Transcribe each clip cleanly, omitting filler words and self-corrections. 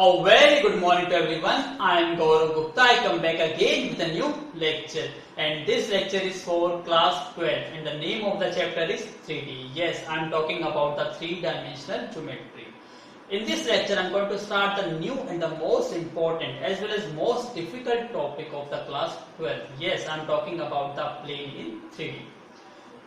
A very good morning to everyone. I am Gaurav Gupta. I come back again with a new lecture, and this lecture is for class 12 and the name of the chapter is 3D. Yes, I am talking about the three-dimensional geometry. In this lecture I am going to start the new and the most important as well as most difficult topic of the class 12. Yes, I am talking about the plane in 3D.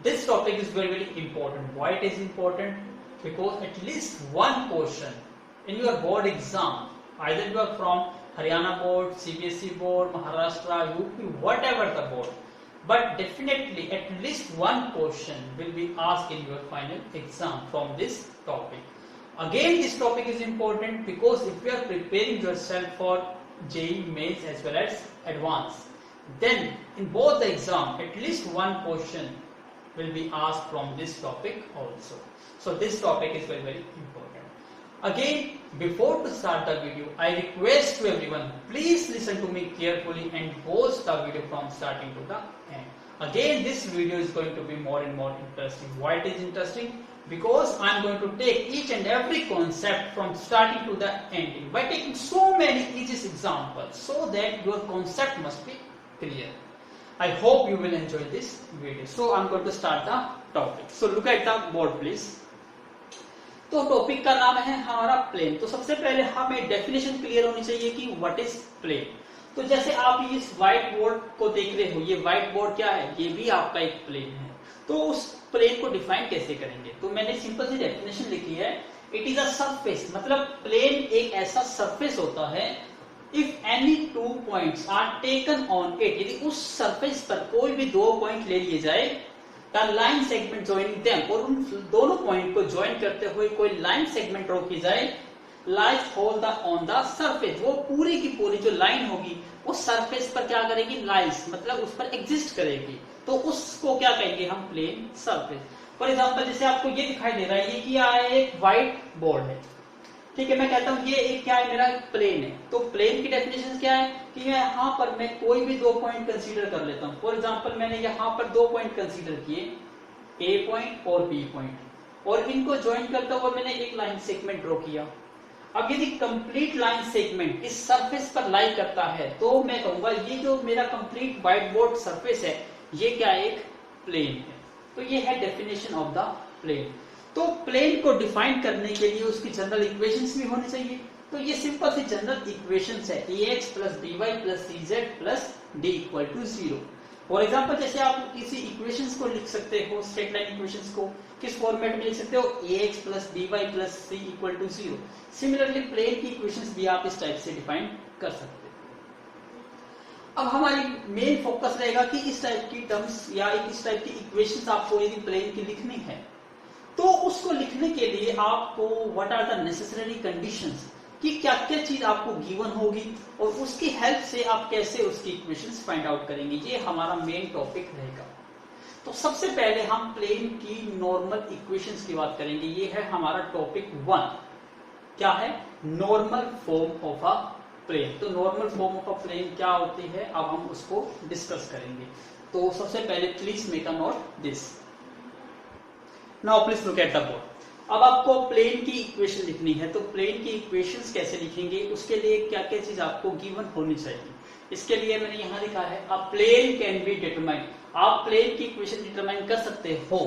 This topic is very important. Why it is important? Because at least one question in your board exam, either you are from Haryana board, CBSE board, Maharashtra, UP, whatever the board, but definitely at least one question will be asked in your final exam from this topic. Again, this topic is important because if you are preparing yourself for JEE Mains as well as Advanced, then in both the exam at least one question will be asked from this topic also. So this topic is very important. Again, before to start the video, I request to everyone, please listen to me carefully and watch the video from starting to the end. Again, this video is going to be more and more interesting. Why it is interesting? Because I am going to take each and every concept from starting to the ending by taking so many easy examples so that your concept must be clear. I hope you will enjoy this video. So I am going to start the topic. So look at the board please. तो topic का नाम है हमारा plane. तो सबसे पहले हमें definition clear होनी चाहिए कि व्हाट इज प्लेन। तो जैसे आप इस व्हाइट बोर्ड को देख रहे हो, ये व्हाइट बोर्ड क्या है? ये भी आपका एक प्लेन है। तो उस प्लेन को डिफाइन कैसे करेंगे? तो मैंने सिंपल सी डेफिनेशन लिखी है, इट इज अ सरफेस। मतलब प्लेन एक ऐसा सरफेस होता है if any two points are taken on it, यदि उस सरफेस पर कोई भी दो पॉइंट ले लिए जाए, the line segment joining them, और उन दोनों पॉइंट को ज्वाइन करते हुए कोई लाइन सेगमेंट ड्रॉ की जाए, lies whole on the surface, वो पूरी की पूरी जो लाइन होगी वो सरफेस पर क्या करेगी? लाइज, मतलब उस पर एग्जिस्ट करेगी। तो उसको क्या कहेंगे हम? Plane surface. फॉर एग्जांपल जैसे आपको ये दिखाई दे रहा है, ये क्या है? एक व्हाइट बोर्ड है, ठीक है। मैं कहता हूं ये एक क्या है? मेरा प्लेन है। तो प्लेन की डेफिनेशन क्या है कि यहाँ पर मैं कोई भी दो पॉइंट कंसीडर कर लेता हूं। फॉर एग्जांपल मैंने यहाँ पर दो पॉइंट कंसीडर किए, ए पॉइंट और बी पॉइंट, और इनको ज्वाइन करते हुए मैंने एक लाइन सेगमेंट ड्रॉ किया। अब यदि कंप्लीट लाइन सेगमेंट इस सरफेस पर लाई करता है तो मैं कहूंगा ये जो मेरा कंप्लीट व्हाइट बोर्ड सरफेस है ये क्या? एक प्लेन है। तो ये है डेफिनेशन ऑफ द प्लेन। तो प्लेन को डिफाइन करने के लिए उसकी जनरल इक्वेशंस भी होनी चाहिए। तो ये सिंपल सी जनरल इक्वेशंस है, ax plus by plus cz plus d equal to 0। For example जैसे आप किसी इक्वेशंस को लिख सकते हो, स्ट्रेट लाइन इक्वेशंस को किस फॉर्मेट में लिख सकते हो? ax plus by plus c equal to 0। Similarly plane की इक्वेशंस भी आप इस टाइप से डिफाइन कर सकते हो। अब हमारी मेन फोकस रहेगा कि इस टाइप की टर्म्स या इस टाइप की इक्वेशंस आपको यदि प्लेन की लिखनी है तो उसको लिखने के लिए आपको what are the necessary conditions, कि क्या क्या चीज आपको गिवन होगी और उसकी हेल्प से आप कैसे उसकी इक्वेशंस फाइंड आउट करेंगे, ये हमारा मेन टॉपिक रहेगा। तो सबसे पहले हम प्लेन की नॉर्मल इक्वेशंस की बात करेंगे। ये है हमारा टॉपिक 1। क्या है? Normal form of a plane. तो normal form of a plane क्या होती है, अब हम उसको डिस्कस करेंगे। तो सबसे पहले please make a note this. Now please look at the board. अब आपको प्लेन की इक्वेशन लिखनी है, तो प्लेन की इक्वेशंस कैसे लिखेंगे, उसके लिए क्या क्या चीज आपको गिवन होनी चाहिए। इसके लिए मैंने यहां लिखा है अ प्लेन कैन बी डिटरमाइंड। आप प्लेन की इक्वेशन डिटरमाइन कर सकते हो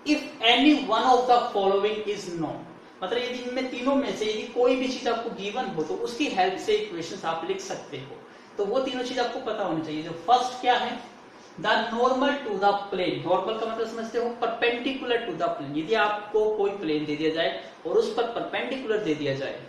if any one of the following is known. मतलब यदि इनमें तीनों में से यदि कोई भी चीज आपको गिवन हो तो उसकी हेल्प से इक्वेशंस आप लिख सकते हो। तो वो तीनों चीज आपको पता होनी चाहिए। जो फर्स्ट क्या है? The normal to the plane. Normal का मतलब समझते हो? Perpendicular to the plane. यदि आपको कोई प्लेन दे दिया जाए और उस पर परपेंडिकुलर दे दिया जाए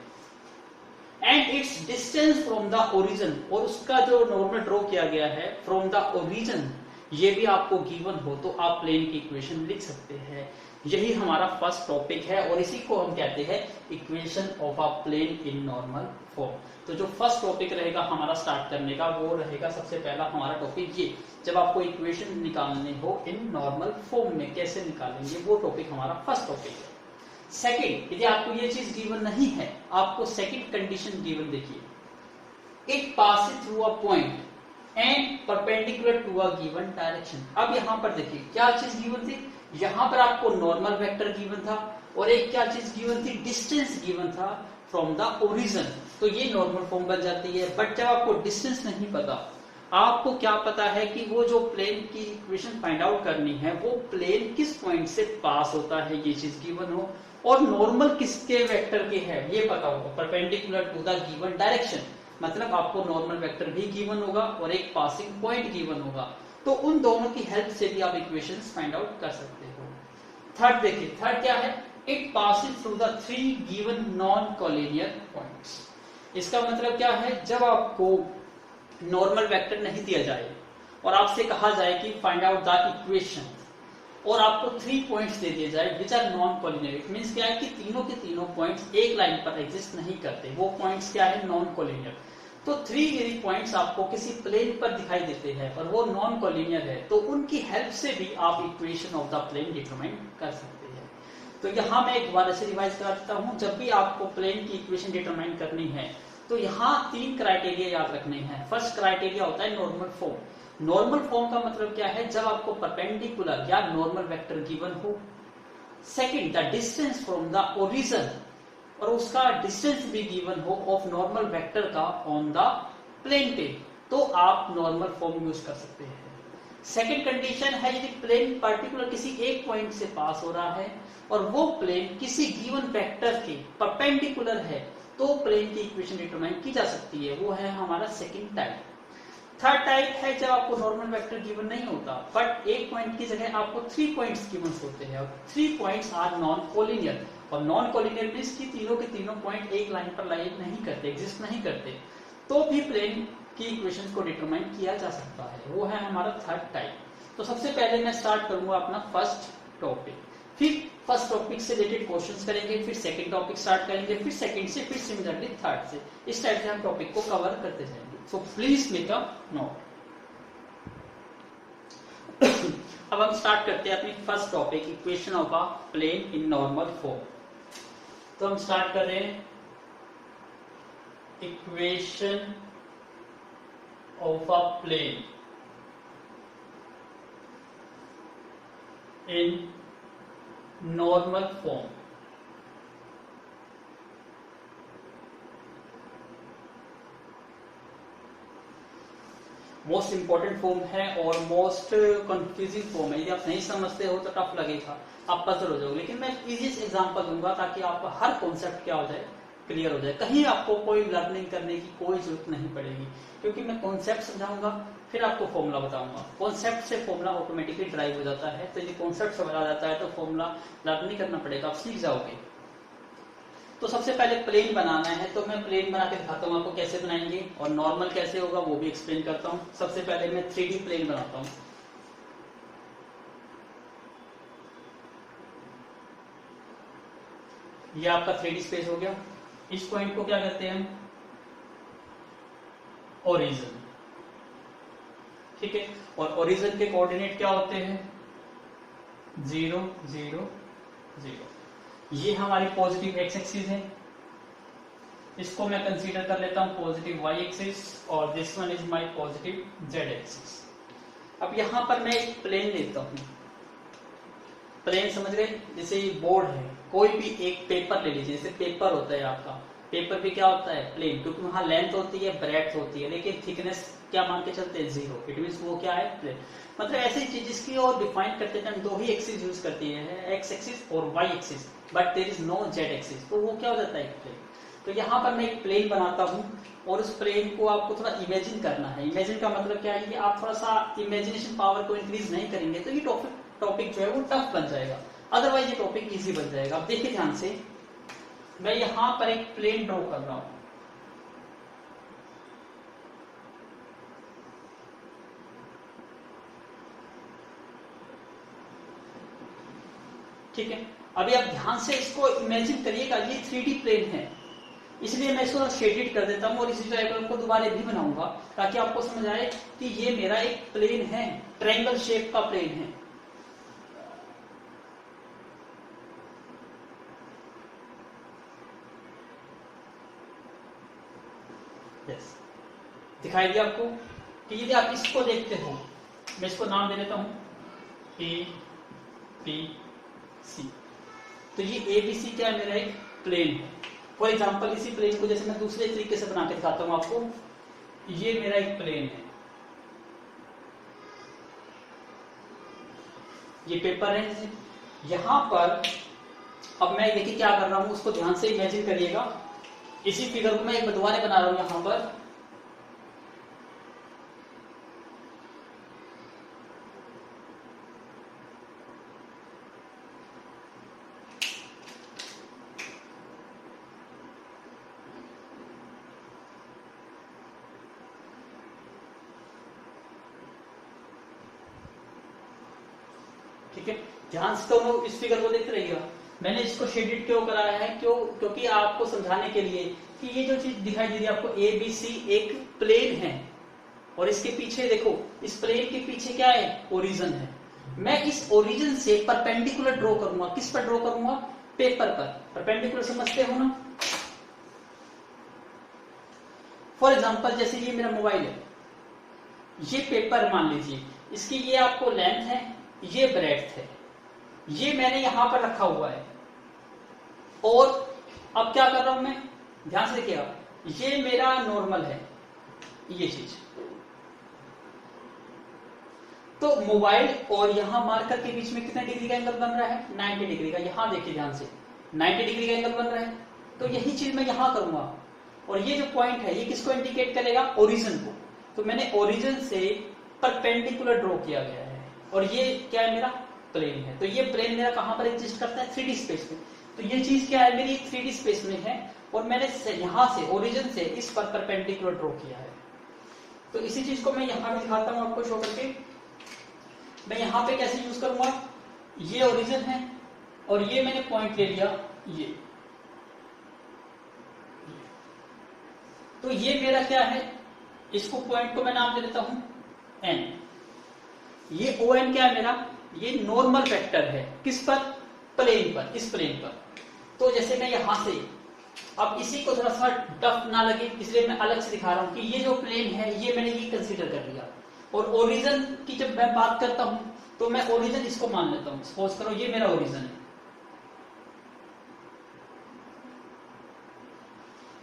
and it's distance from the origin, और उसका जो नॉर्मल ड्रॉ किया गया है फ्रॉम द ओरिजिन, ये भी आपको गिवन हो तो आप प्लेन की इक्वेशन लिख सकते हैं। यही हमारा फर्स्ट टॉपिक है और इसी को हम कहते हैं equation of a plane in normal form. तो जो फर्स्ट टॉपिक रहेगा हमारा स्टार्ट करने का वो रहेगा सबसे पहला हमारा टॉपिक ये, जब आपको इक्वेशन निकालने हो इन नॉर्मल फॉर्म में कैसे निकालेंगे, वो टॉपिक हमारा फर्स्ट टॉपिक है। सेकंड, यदि आपको ये चीज गिवन नहीं है, आपको सेकंड कंडीशन गिवन देखिए, it passes through a point and perpendicular to a given direction. अब यहां पर देखिए क्या चीज गिवन थी, यहां पर आपको नॉर्मल वेक्टर गिवन था और एक क्या चीज गिवन थी? डिस्टेंस गिवन था फ्रॉम द ओरिजिन। तो ये नॉर्मल फॉर्म बन जाती है। बट जब आपको डिस्टेंस नहीं पता, आपको क्या पता है कि वो जो प्लेन की इक्वेशन फाइंड आउट करनी है वो प्लेन किस पॉइंट से पास होता है, ये चीज गिवन हो, और नॉर्मल किसके वेक्टर के है ये पता होगा, perpendicular to the given direction, मतलब आपको नॉर्मल वेक्टर भी गिवन होगा और एक पासिंग पॉइंट गिवन होगा, तो उन दोनों की हेल्प से भी आप इक्वेशंस फाइंड आउट कर सकते हो। थर्ड देखिए, थर्ड क्या है, it passes through the three given non collinear points. इसका मतलब क्या है, जब आपको नॉर्मल वेक्टर नहीं दिया जाए और आपसे कहा जाए कि फाइंड आउट द इक्वेशन, और आपको 3 पॉइंट्स दे दिए जाए which are non collinear, it means क्या है कि तीनों के तीनों पॉइंट्स एक लाइन पर एग्जिस्ट नहीं करते, वो पॉइंट्स क्या है, नॉन कोलिनियर। तो 3 यदि पॉइंट्स आपको किसी प्लेन पर दिखाई देते हैं और वो नॉन कोलिनियर है, तो उनकी हेल्प से भी आप equation of the plane determine कर सकते हैं। तो यहाँ मैं एक बार ऐसे रिवाइज करता हूँ, जब भी आपको प्लेन की इक्वेशन डिटरमाइन करनी है तो यहाँ 3 क्राइटेरिया याद रखने हैं। फर्स्ट क्राइटेरिया होता है नॉर्मल फॉर्म। नॉर्मल फॉर्म का मतलब क्या है, जब आपको परपेंडिकुलर या नॉर्मल वेक्टर गिवन हो। Second, the distance from the origin, और उसका डिस्टेंस भी गिवन हो ऑफ नॉर्मल वेक्टर का ऑन द प्लेन पे, तो आप नॉर्मल फॉर्म यूज कर सकते हैं। सेकंड कंडीशन है, यदि प्लेन पर्टिकुलर किसी एक पॉइंट से पास हो रहा है और वो प्लेन किसी गिवन वेक्टर के परपेंडिकुलर है, तो प्लेन की इक्वेशन डिटरमाइन की जा सकती है, वो है हमारा सेकंड टाइप। थर्ड टाइप है, जब आपको नॉर्मल वेक्टर गिवन नहीं होता बट एक पॉइंट की जगह आपको 3 पॉइंट्स गिवन होते हैं, 3 पॉइंट्स आर नॉन कोलिनियर, और नॉन कोलिनियर मींस कि तीनों के तीनों पॉइंट एक लाइन पर लाइन नहीं करते, एग्जिस्ट नहीं करते, तो भी प्लेन की इक्वेशंस को डिटरमाइन किया जा सकता है, वो है हमारा थर्ड टाइप। तो सबसे पहले मैं स्टार्ट करूंगा अपना फर्स्ट टॉपिक, फिर फर्स्ट टॉपिक से रिलेटेड क्वेश्चंस करेंगे, फिर सेकंड टॉपिक स्टार्ट करेंगे, फिर सेकंड से, फिर सिमिलरली थर्ड से, इस टाइप से हम टॉपिक को कवर करते जाएंगे। So please make a note. अब हम स्टार्ट करते हैं अपनी first topic, equation of a plane in normal form. तो हम स्टार्ट कर रहे हैं equation of a plane in normal form. Most important form है और मोस्ट कंफ्यूजिंग फॉर्म है, यदि आप नहीं समझते हो तो टफ लगेगा, आप पजल हो जाओगे, लेकिन मैं इजीएस्ट एग्जांपल दूंगा ताकि आपका हर कॉन्सेप्ट क्या हो जाए, क्लियर हो जाए, कहीं आपको कोई लर्निंग करने की कोई जरूरत नहीं पड़ेगी, क्योंकि मैं कॉन्सेप्ट समझाऊंगा फिर आपको फॉर्मूला बताऊंगा। कॉन्सेप्ट से फॉर्मूला ऑटोमेटिकली ड्राइव हो जाता है, तो यदि कॉन्सेप्ट समझ आ जाता है तो फॉर्मूला लर्न नहीं करना पड़ेगा, आप सीख जाओगे। तो सबसे पहले प्लेन बनाना है, तो मैं प्लेन बना के दिखाता हूँ आपको कैसे बनाएंगे, और नॉर्मल कैसे होगा वो भी एक्सप्लेन करता हूँ। सबसे पहले मैं 3D प्लेन बनाता हूँ। ये आपका 3D स्पेस हो गया। इस पॉइंट को क्या कहते हैं हम, ओरिजिन, ठीक है। और ओरिजिन के कोऑर्डिनेट क्या होते हैं, 0 0 0। ये हमारी पॉजिटिव एक्स एक्सिस है, इसको मैं कंसीडर कर लेता हूं पॉजिटिव वाई एक्सिस, और this one is my positive z axis. अब यहां पर मैं एक प्लेन लेता हूं, प्लेन समझ गए, जैसे ये बोर्ड है, कोई भी एक पेपर ले लीजिए, जैसे पेपर होता है आपका, पेपर भी क्या होता है, प्लेन, क्योंकि वहां लेंथ होती है, ब्रेड्थ होती है, लेकिन थिकनेस क्या मान के चलते हैं, 0, इट मींस वो क्या है, प्लेन। मतलब ऐसी चीज जिसकी और डिफाइन करते टाइम 2 ही एक्सिस यूज करती है, एक्स एक्सिस और Y axis, but there is no Z axis, तो वो क्या हो जाता है, एक प्लेन। तो यहाँ पर मैं एक प्लेन बनाता हूँ, और उस प्लेन को आपको थोड़ा इमेजिन करना है। इमेजिन का मतलब क्या है कि आप थोड़ा सा इमेजिनेशन पावर को इंक्रीज नहीं करेंगे तो ये टॉपिक जो है वो टफ बन जाएगा, अदरवाइज ये टॉपिक इजी बन जाएगा। अब देखिए ध्यान से, मैं यहां पर एक प्लेन ड्रॉ कर रहा हूं, ठीक है। अभी आप ध्यान से इसको इमेजिन करिएगा, ये 3D प्लेन है, इसलिए मैं इसको शेडेड कर देता हूं, और इसी डायग्राम को दोबारा भी बनाऊंगा ताकि आपको समझ आए कि ये मेरा एक प्लेन है, ट्रायंगल शेप का प्लेन है। यस, दिखाई दिया आपको कि यदि आप इसको देखते हो, मैं इसको नाम दे देता हूं ABC। तो ये ABC क्या है, मेरा एक प्लेन है। फॉर एग्जाम्पल इसी प्लेन को जैसे मैं दूसरे तरीके से बना के दिखाता हूं आपको। ये मेरा एक प्लेन है, ये पेपर है। यहां पर अब मैं देखिए क्या कर रहा हूं, उसको ध्यान से इमेजिन करिएगा। इसी फिगर को मैं एक दोबारा बना रहा हूं यहां पर। ठीक है, ध्यान से तो इस फिगर को देखते रहिएगा। मैंने इसको शेडेड क्यों कराया है, क्योंकि आपको समझाने के लिए कि ये जो चीज दिखाई दे रही है आपको ABC एक प्लेन है, और इसके पीछे देखो, इस प्लेन के पीछे क्या है, ओरिजिन है। मैं इस ओरिजिन से परपेंडिकुलर ड्रॉ करूंगा। किस पर ड्रॉ करूंगा, पेपर पर। परपेंडिकुलर समझते हो ना। फॉर एग्जाम्पल जैसे ये मेरा मोबाइल है, ये पेपर मान लीजिए, इसकी ये आपको लेंथ है, ये ब्रेड्थ है, ये मैंने यहां पर रखा हुआ है। और अब क्या कर रहा हूं मैं, ध्यान से देखिएगा, ये मेरा नॉर्मल है, ये चीज। तो मोबाइल और यहां मार्कर के बीच में कितने डिग्री का एंगल बन रहा है, 90 डिग्री का। यहां देखिए ध्यान से, 90 डिग्री का एंगल बन रहा है। तो यही चीज मैं यहां करूंगा, और ये जो पॉइंट है ये किसको इंडिकेट करेगा, ओरिजिन को। तो मैंने ओरिजिन से परपेंडिकुलर ड्रॉ किया गया है, और ये क्या है, मेरा प्लेन है। तो ये प्लेन मेरा कहां पर एग्जिस्ट करता है, 3D स्पेस में। तो ये चीज क्या है, मेरी 3D स्पेस में है, और मैंने यहां से ओरिजिन से इस पर परपेंडिकुलर ड्रॉ किया है। तो इसी चीज को मैं यहां भी दिखाता हूं आपको शो करके। मैं यहां पे कैसे यूज करूंगा, ये ओरिजिन है, और ये मैंने पॉइंट ले लिया ये। तो ये मेरा क्या है, इसको पॉइंट को मैं नाम दे देता हूं N। ये ON क्या है मेरा, ये नॉर्मल वेक्टर है। किस पर, प्लेन पर, इस प्लेन पर। तो जैसे मैं यहां से, अब इसी को थोड़ा सा टफ ना लगे इसलिए मैं अलग से दिखा रहा हूं कि ये जो प्लेन है ये मैंने ये कंसीडर कर लिया। और ओरिजिन की जब मैं बात करता हूं तो मैं ओरिजिन इसको मान लेता हूं। सपोज करो ये मेरा ओरिजिन है,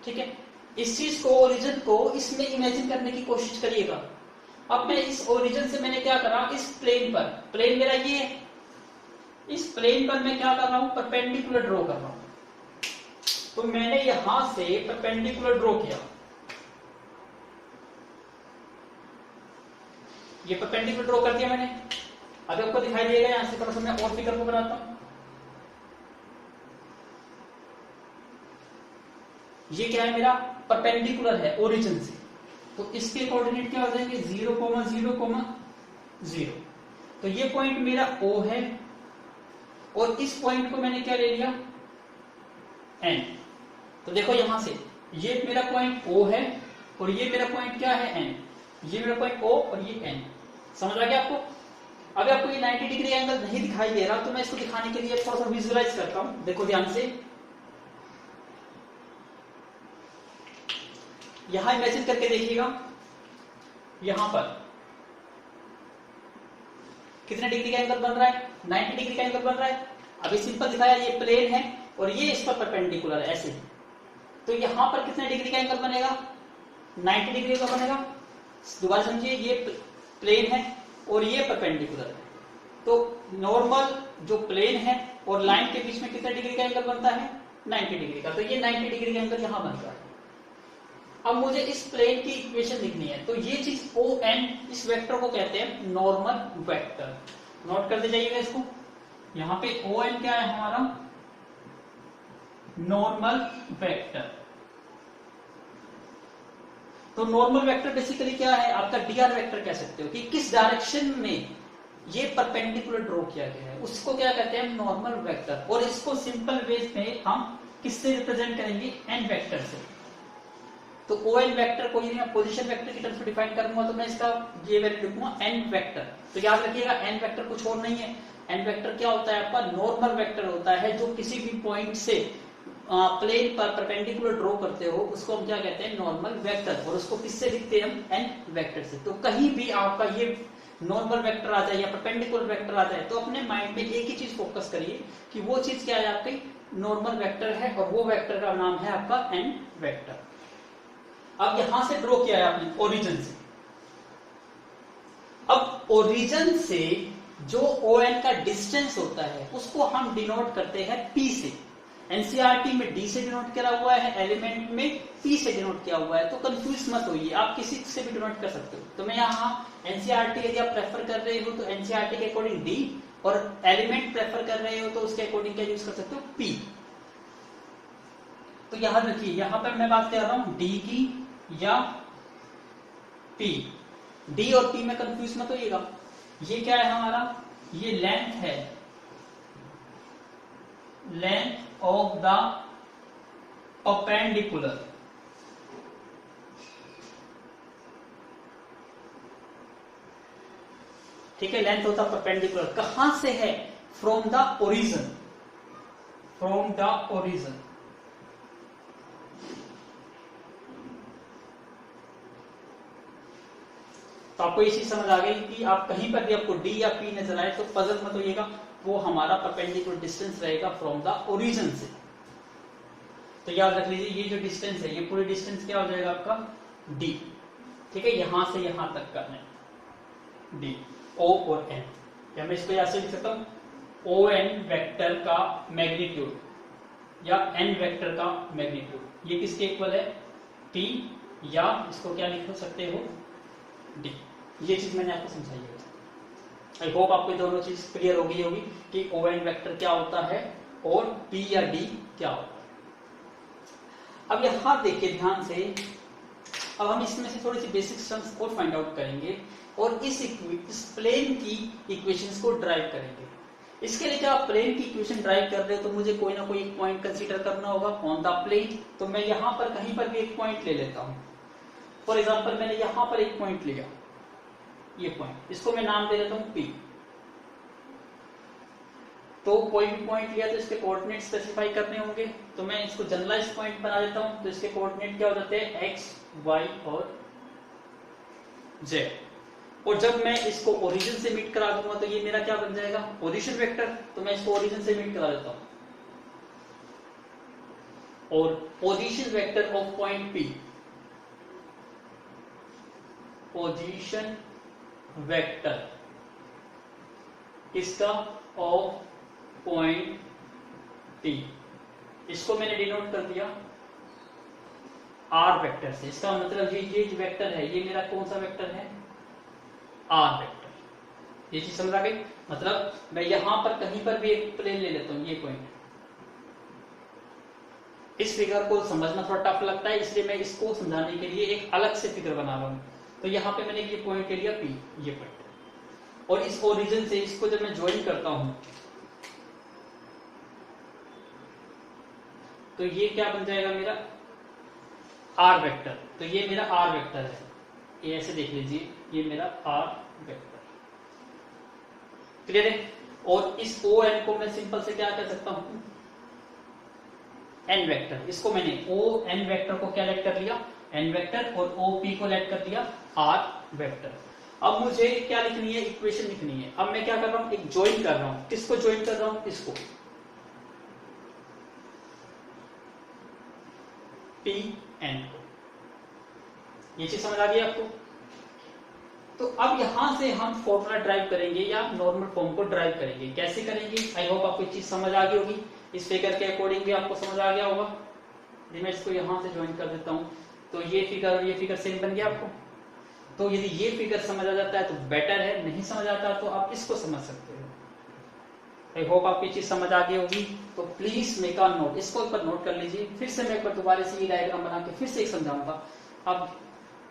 ठीक है। इस चीज को, ओरिजिन को इसमें इमेजिन करने की कोशिश करिएगा। अब मैं इस ओरिजिन से मैंने क्या करा, इस प्लेन पर, प्लेन मेरा ये है, इस प्लेन पर मैं क्या कर रहा हूं, परपेंडिकुलर ड्रॉ कर रहा हूं। तो मैंने यहां से परपेंडिकुलर ड्रॉ किया, ये परपेंडिकुलर ड्रॉ कर दिया मैंने। अभी आपको दिखाई देगा, यहां से थोड़ा सा मैं और फिगर को बनाता हूं। ये क्या है मेरा, परपेंडिकुलर है ओरिजिन से। तो इसके कोऑर्डिनेट क्या हो जाएंगे, 0, 0, 0। तो ये पॉइंट मेरा O है, और इस पॉइंट को मैंने क्या ले लिया, N। तो देखो यहां से, ये मेरा पॉइंट O है, और ये मेरा पॉइंट क्या है, N। ये मेरा पॉइंट O और ये N। समझ आ गया आपको। अगर आपको ये 90 डिग्री एंगल नहीं दिखाई दे रहा तो मैं इसको दिखाने के लिए थोड़ा सा विजुअलाइज करता हूं। देखो ध्यान से, यहां इमेजिन करके देखिएगा, यहां पर कितने डिग्री का एंगल बन रहा है, 90 डिग्री का एंगल बन रहा है। अभी सिंपल दिखाया, ये प्लेन है और ये इस पर परपेंडिकुलर है, ऐसे। तो यहां पर कितने डिग्री का एंगल बनेगा, 90 डिग्री का बनेगा। दोबारा समझिए, ये प्लेन है और ये परपेंडिकुलर है। तो नॉर्मल जो प्लेन है और लाइन के बीच में कितने डिग्री का एंगल बनता है, 90 डिग्री का। तो ये 90 डिग्री का एंगल यहां बन रहा है। अब मुझे इस प्लेन की इक्वेशन लिखनी है, तो ये चीज ON, इस वेक्टर को कहते हैं नॉर्मल वेक्टर। नोट करते जाइएगा इसको। यहां पे ON क्या है हमारा, नॉर्मल वेक्टर। तो नॉर्मल वेक्टर बेसिकली क्या है, आपका DR वेक्टर कह सकते हो कि किस डायरेक्शन में ये परपेंडिकुलर ड्रॉ किया गया है, उसको क्या कहते हैं, नॉर्मल वेक्टर। और इसको सिंपल वेज में हम किससे रिप्रेजेंट करेंगे, N वेक्टर से। तो ON वेक्टर को यदि मैं पोजीशन वेक्टर की तरफ से डिफाइन करूंगा तो मैं इसका ये वैल्यू लिखूंगा N वेक्टर। तो याद रखिएगा, N वेक्टर कुछ और नहीं है। N वेक्टर क्या होता है, आपका नॉर्मल वेक्टर होता है, जो किसी भी पॉइंट से प्लेन पर परपेंडिकुलर ड्रॉ करते हो उसको हम क्या कहते हैं, नॉर्मल वेक्टर। और उसको किससे लिखते हैं हम, N वेक्टर से। तो कहीं भी आपका ये नॉर्मल वेक्टर आ जाए या परपेंडिकुलर वेक्टर आ जाए, तो अपने माइंड में एक ही चीज फोकस करिए कि वो चीज क्या है, आपकी नॉर्मल वेक्टर है और वो वेक्टर का नाम है आपका एन वेक्टर। अब यहां से ड्रॉ किया है आपने ओरिजिन से। अब ओरिजिन से जो ON का डिस्टेंस होता है उसको हम डिनोट करते हैं P से। एनसीईआरटी में D से डिनोट किया हुआ है, एलिमेंट में P से डिनोट किया हुआ है, तो कंफ्यूज मत होइए, आप किसी से भी डिनोट कर सकते हो। तो मैं यहाँ एनसीईआरटी यदि आप प्रेफर कर रहे हो तो एनसीईआरटी के अकॉर्डिंग D, और एलिमेंट प्रेफर कर रहे हो तो उसके अकॉर्डिंग क्या यूज कर सकते हो, P। तो याद रखिए यहां पर मैं बात कर रहा हूं D की या P। D और P में कंफ्यूज मत होइएगा। ये क्या है हमारा, ये लेंथ है, लेंथ ऑफ द परपेंडिकुलर। ठीक है, लेंथ होता परपेंडिकुलर कहां से है, from the origin, from the origin. तो आपको ये चीज समझ आ गई कि आप कहीं पर भी आपको D या P नजर आए तो पजल मत होइएगा, वो हमारा परपेंडिकुलर डिस्टेंस रहेगा फ्रॉम द ओरिजिन से। तो याद रख लीजिए ये जो डिस्टेंस है, ये पूरी डिस्टेंस क्या हो जाएगा आपका D। ठीक है, यहां से यहां तक का है D, O और N। या मैं इसको यहां से लिख सकता हूं ON वेक्टर का मैग्नीट्यूड या N वेक्टर का मैग्नीट्यूड, ये किसके इक्वल है, P, या इसको क्या लिख सकते हो, D। ये चीज मैंने आपको समझाई है। आई होप आपको दोनों चीज क्लियर हो गई होगी कि ON वेक्टर क्या होता है और P या D क्या होता है। अब यहां देखिए ध्यान से, अब हम इसमें से थोड़ी सी बेसिक टर्म्स और फाइंड आउट करेंगे और इस प्लेन की इक्वेशंस को ड्राइव करेंगे। इसके लिए आप प्लेन की इक्वेशन ड्राइव कर रहे हो तो मुझे कोई ना कोई एक पॉइंट कंसीडर करना होगा ऑन द प्लेन। तो मैं यहां पर कहीं पर भी एक पॉइंट ले लेता हूं। फॉर एग्जाम्पल मैंने यहां पर एक पॉइंट लिया, ये पॉइंट, इसको मैं नाम दे देता हूं P। तो कोई भी पॉइंट लिया तो इसके कोऑर्डिनेट स्पेसिफाई करने होंगे, तो मैं इसको जनरलाइज पॉइंट बना देता हूं। तो इसके कोऑर्डिनेट क्या हो जाते हैं, x, y और z। और जब मैं इसको ओरिजिन से मीट करा दूंगा तो ये मेरा क्या बन जाएगा, पोजीशन वेक्टर। तो मैं इसको ओरिजिन से मीट करा देता हूं, और position vector of point P, position vector इसका ऑफ पॉइंट P, इसको मैंने डिनोट कर दिया R वेक्टर से। इसका मतलब ये जो वेक्टर है ये मेरा कौन सा वेक्टर है, R वेक्टर। ये चीज समझ आ गई। मतलब मैं यहां पर कहीं पर भी एक प्लेन ले लेता हूं, ये पॉइंट। इस फिगर को समझना थोड़ा टफ लगता है, इसलिए मैं इसको समझाने के लिए एक अलग से फिगर बना रहा हूं। तो यहां पे मैंने ये पॉइंट ले लिया P, ये पॉइंट, और इस ओरिजिन से इसको जब मैं ज्वाइन करता हूं तो ये क्या बन जाएगा मेरा R वेक्टर। तो ये मेरा R वेक्टर है, ये ऐसे देख लीजिए, ये मेरा R वेक्टर। क्लियर है। और इस ON को मैं सिंपल से क्या कर सकता हूं, N वेक्टर। इसको मैंने ON वेक्टर को क्या लेट कर लिया, N वेक्टर, और OP को लेट कर दिया R वेक्टर। अब मुझे क्या लिखनी है, इक्वेशन लिखनी है। अब मैं क्या कर रहा हूं, एक ज्वाइन कर रहा हूं। किसको ज्वाइन कर रहा हूं, इसको, PN को। ये चीज समझ आ गई आपको। तो अब यहां से हम फॉर्मूला ड्राइव करेंगे या नॉर्मल फॉर्म को ड्राइव करेंगे। कैसे करेंगे, आई होप आपको ये चीज समझ आ गई होगी। इस फिगर के अकॉर्डिंग भी आपको समझ आ गया होगा। मैं इसको यहां से ज्वाइन कर देता हूं, तो ये फिगर और ये फिगर सेम बन गया आपको। तो यदि ये फिगर समझ आ जाता है तो बेटर है, नहीं समझ आता तो आप इसको समझ सकते हो। आई होप आपको ये चीज समझ आ गई होगी। तो प्लीज मेक अ नोट, इसको ऊपर नोट कर लीजिए। फिर से मैं एक बार दोबारा से ये डायग्राम बना के फिर से एक समझाऊंगा। अब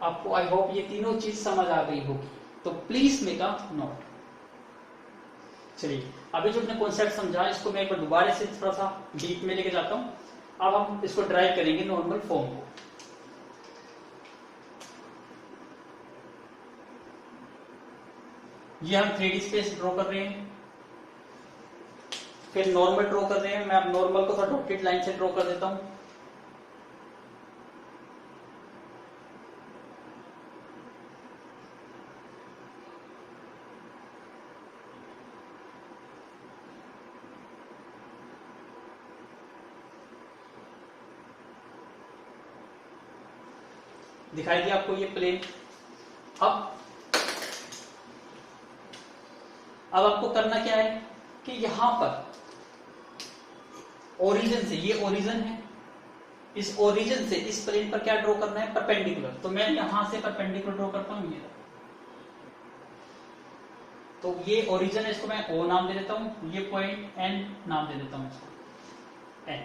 आपको आई होप ये तीनों चीज समझ आ गई होगी, तो प्लीज मेक अ नोट। चलिए, अभी जो अपने कॉन्सेप्ट समझा इसको मैं एक बार दोबारा से थोड़ा सा डीप में लेके जाता हूं। अब हम इसको ड्राइव करेंगे नॉर्मल फॉर्म को। ये हम 3D स्पेस ड्रॉ कर रहे हैं, फिर नॉर्मल ड्रॉ कर रहे हैं। मैं अब नॉर्मल को थोड़ा डॉटेड लाइन से ड्रॉ कर देता हूं। दिखाई दिया आपको ये प्लेन। अब आपको करना क्या है कि यहां पर ओरिजिन से, ये ओरिजिन है, इस ओरिजिन से इस प्लेन पर क्या ड्रॉ करना है, परपेंडिकुलर। तो मैं यहां से परपेंडिकुलर ड्रॉ करता हूं ये, तो ये ओरिजिन है, इसको मैं O नाम दे देता हूं, ये पॉइंट N नाम दे देता हूं इसको N।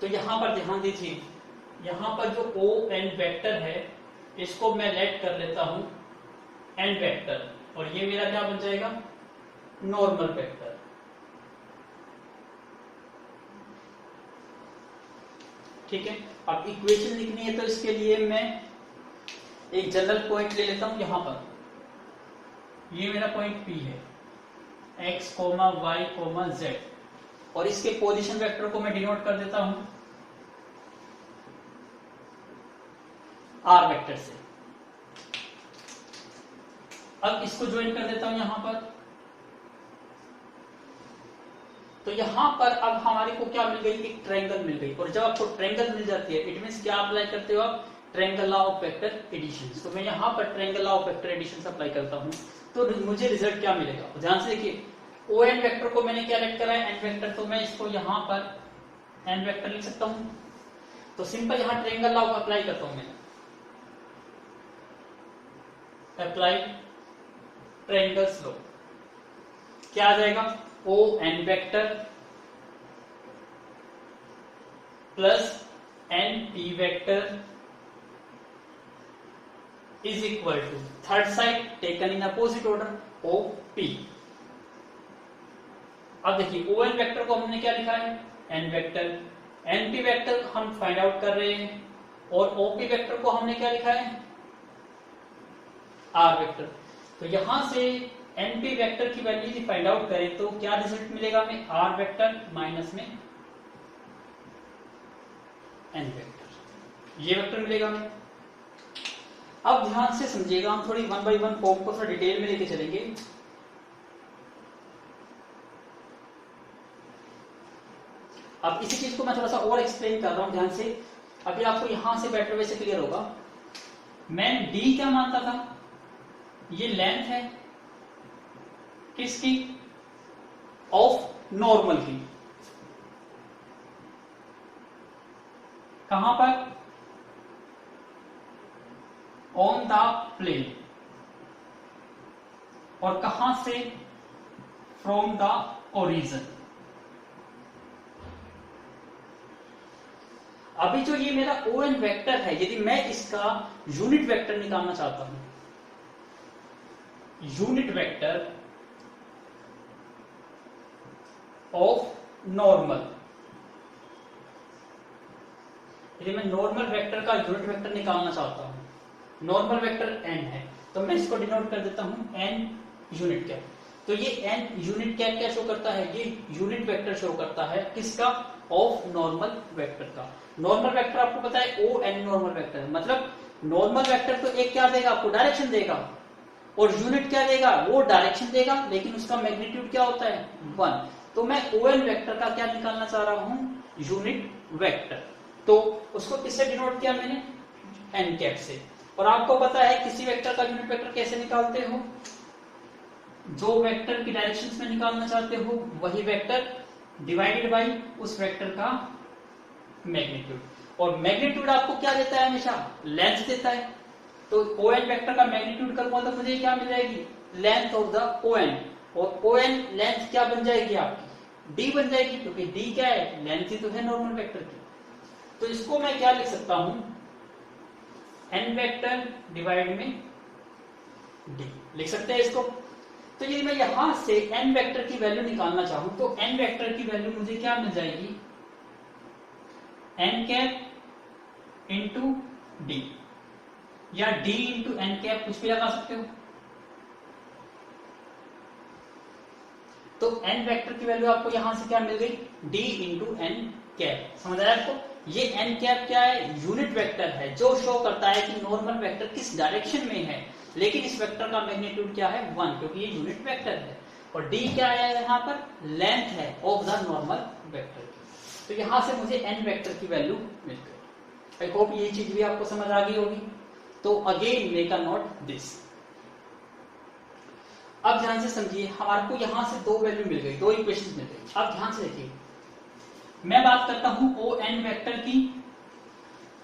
तो यहां पर ध्यान दीजिए, यहां पर जो ON वेक्टर है इसको मैं लेट कर लेता हूं N वेक्टर, और ये मेरा क्या बन जाएगा, नॉर्मल वेक्टर। ठीक है, अब इक्वेशन लिखनी है तो इसके लिए मैं एक जनरल पॉइंट ले लेता हूं यहां पर, ये मेरा पॉइंट P है, x, y, z, और इसके पोजीशन वेक्टर को मैं डिनोट कर देता हूं r वेक्टर से। अब इसको ज्वाइन कर देता हूं यहां पर, तो यहां पर अब हमारे को क्या मिल गई, एक ट्रायंगल मिल गई। और जब आपको ट्रायंगल मिल जाती है इट मींस क्या अप्लाई करते हो आप, triangle law of vector addition. तो मैं यहां पर triangle law of vector addition apply करता हूं, तो मुझे रिजल्ट क्या मिलेगा, ध्यान से देखिए। ON वेक्टर को मैंने क्या लेट करा है, N वेक्टर, तो मैं इसको यहां पर N वेक्टर लिख सकता हूं। तो सिंपल यहां ट्रायंगल लॉ अप्लाई करता हूं मैं, अप्लाई ट्रायंगल्स लॉ, क्या आ जाएगा, ON vector plus NP vector is equal to third side taken in opposite order OP। अब देखिए ON वेक्टर को हमने क्या लिखा है, N वेक्टर, NP वेक्टर हम फाइंड आउट कर रहे हैं, और OP वेक्टर को हमने क्या लिखा है, R वेक्टर। तो यहां से NP वेक्टर की वैल्यू यदि फाइंड आउट करें तो क्या रिजल्ट मिलेगा हमें, R वेक्टर माइनस में N वेक्टर, ये वेक्टर मिलेगा हमें। अब ध्यान से समझिएगा, हम थोड़ी 1 बाय 1 फॉर्म को थोड़ा डिटेल में लेके चलेंगे। अब इसी चीज को मैं थोड़ा सा और एक्सप्लेन कर रहा हूं, ध्यान से, अभी आपको यहां से बेटर वे से क्लियर होगा। मैं D क्या मानता था, ये लेंथ है किसकी, ऑफ नॉर्मल की, कहां पर, ऑन द प्लेन, और कहां से, फ्रॉम द ओरिजिन। अभी जो ये मेरा ON वेक्टर है, यदि मैं इसका यूनिट वेक्टर निकालना चाहता हूं, यूनिट वेक्टर ऑफ नॉर्मल, यदि मैं नॉर्मल वेक्टर का यूनिट वेक्टर निकालना चाहता हूं, नॉर्मल वेक्टर N है, तो मैं इसको डिनोट कर देता हूं N यूनिट कैप। तो ये N यूनिट कैप क्या शो करता है, ये यूनिट वेक्टर शो करता है किसका, ऑफ नॉर्मल वेक्टर का। नॉर्मल वेक्टर आपको पता है ON नॉर्मल वेक्टर, मतलब नॉर्मल वेक्टर तो एक क्या देगा आपको, डायरेक्शन देगा, और यूनिट क्या देगा, वो डायरेक्शन देगा, लेकिन उसका मैग्नीट्यूड क्या होता है, 1। तो मैं ON वेक्टर का क्या निकालना चाह रहा हूं, यूनिट वेक्टर। तो उसको किससे डिनोट किया मैंने, N कैप से। और आपको पता है किसी वेक्टर का यूनिट वेक्टर कैसे निकालते हो, जो वेक्टर की डायरेक्शंस में निकालना चाहते हो वही वेक्टर डिवाइडेड बाय उस वेक्टर का मैग्नीट्यूड। और मैग्नीट्यूड आपको क्या देता है, हमेशा लेंथ देता है। तो ON वेक्टर का मैग्नीट्यूड करूंगा तो मुझे क्या मिल जाएगी, लेंथ ऑफ द ON, और ON लेंथ क्या बन जाएगी आपकी, D बन जाएगी, क्योंकि D क्या है, लेंथ ही तो है नॉर्मल वेक्टर की। तो इसको मैं क्या लिख सकता हूं, N वेक्टर डिवाइड में D लिख सकते हैं इसको। तो यदि मैं यहां से N वेक्टर की वैल्यू निकालना चाहूं तो N वेक्टर की वैल्यू मुझे क्या मिल जाएगी, N कैप इंटू D, या D इंटू N कैप, कुछ भी लगा सकते हो। तो N वेक्टर की वैल्यू आपको यहां से क्या मिल गई, D इंटू N कैप। समझ आया आपको, ये N कैप क्या है, यूनिट वेक्टर है, जो शो करता है कि नॉर्मल वेक्टर किस डायरेक्शन में है, लेकिन इस वेक्टर का मैग्नीट्यूड क्या है, 1, क्योंकि ये यूनिट वेक्टर है। और D क्या है, यहाँ पर लेंथ है ऑफ द नॉर्मल वेक्टर। तो यहां से मुझे N वेक्टर की वैल्यू मिल गई। आई होप ये चीज भी आपको समझ आ गई होगी। तो again make a note this. अब ध्यान से समझिए, हमारे को यहां से दो वैल्यू मिल गई, दो इक्वेशन मिल गई। अब ध्यान से देखिए, मैं बात करता हूं ओ एन वेक्टर की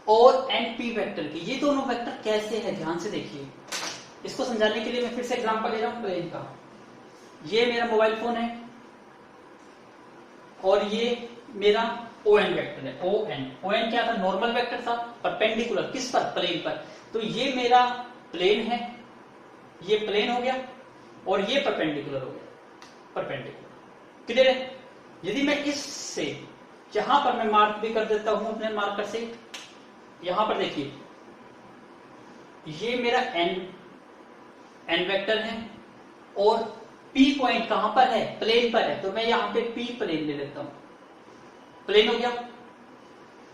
और एन पी वेक्टर की। ये दोनों वेक्टर कैसे है ध्यान से देखिए। इसको समझाने के लिए मैं फिर से एग्जांपल ले रहा हूं प्लेन का। ये मेरा मोबाइल फोन है और ये मेरा ओ एन वेक्टर है। ओ एन क्या था? नॉर्मल वेक्टर था, परपेंडिकुलर किस पर? प्लेन पर। तो ये मेरा प्लेन है, ये प्लेन हो गया और ये परपेंडिकुलर हो गया, परपेंडिकुलर। क्लियर है? यदि मैं इससे यहां पर मैं मार्क भी कर देता हूं अपने मार्कर से, यहां पर देखिए ये मेरा एन वेक्टर है और पी पॉइंट कहां पर है? प्लेन पर है। तो मैं यहां पे पी प्लेन ले लेता हूं, प्लेन हो गया।